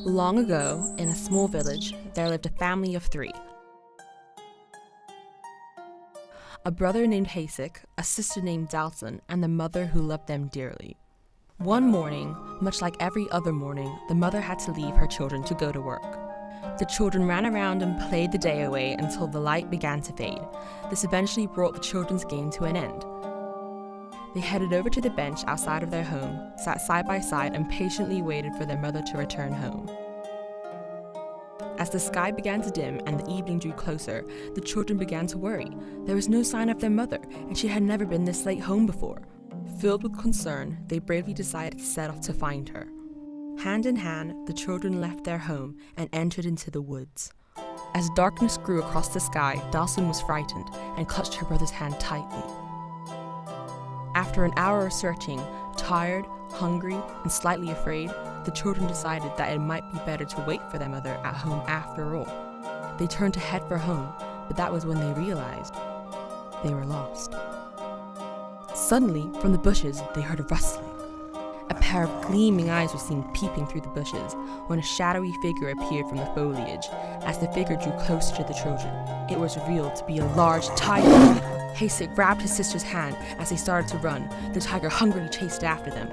Long ago, in a small village, there lived a family of 3. A brother named Hasek, a sister named Dalton, and the mother who loved them dearly. One morning, much like every other morning, the mother had to leave her children to go to work. The children ran around and played the day away until the light began to fade. This eventually brought the children's game to an end. They headed over to the bench outside of their home, sat side by side, and patiently waited for their mother to return home. As the sky began to dim and the evening drew closer, the children began to worry. There was no sign of their mother, and she had never been this late home before. Filled with concern, they bravely decided to set off to find her. Hand in hand, the children left their home and entered into the woods. As darkness grew across the sky, Dalton was frightened and clutched her brother's hand tightly. After an hour of searching, tired, hungry, and slightly afraid, the children decided that it might be better to wait for their mother at home after all. They turned to head for home, but that was when they realized they were lost. Suddenly, from the bushes, they heard a rustling. A pair of gleaming eyes were seen peeping through the bushes when a shadowy figure appeared from the foliage. As the figure drew closer to the children, it was revealed to be a large tiger. Hasek grabbed his sister's hand as they started to run. The tiger hungrily chased after them.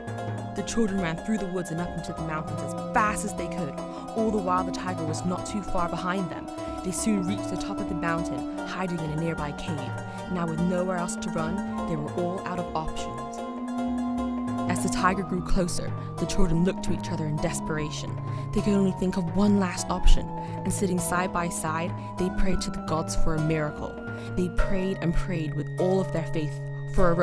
The children ran through the woods and up into the mountains as fast as they could. All the while, the tiger was not too far behind them. They soon reached the top of the mountain, hiding in a nearby cave. Now, with nowhere else to run, they were all out of options. As the tiger grew closer, the children looked to each other in desperation. They could only think of one last option, and sitting side by side, they prayed to the gods for a miracle. They prayed and prayed with all of their faith for a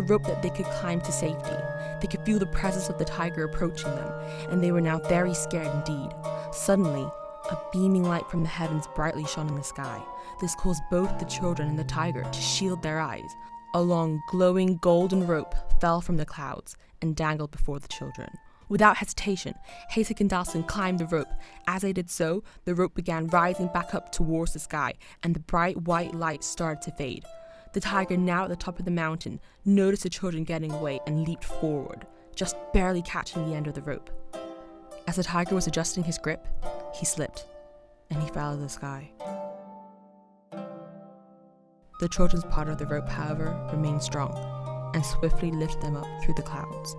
rope that they could climb to safety. They could feel the presence of the tiger approaching them, and they were now very scared indeed. Suddenly, a beaming light from the heavens brightly shone in the sky. This caused both the children and the tiger to shield their eyes. A long, glowing golden rope fell from the clouds and dangled before the children. Without hesitation, Hasek and Dalton climbed the rope. As they did so, the rope began rising back up towards the sky, and the bright white light started to fade. The tiger, now at the top of the mountain, noticed the children getting away and leaped forward, just barely catching the end of the rope. As the tiger was adjusting his grip, he slipped, and he fell out of the sky. The children's part of the rope, however, remained strong and swiftly lifted them up through the clouds.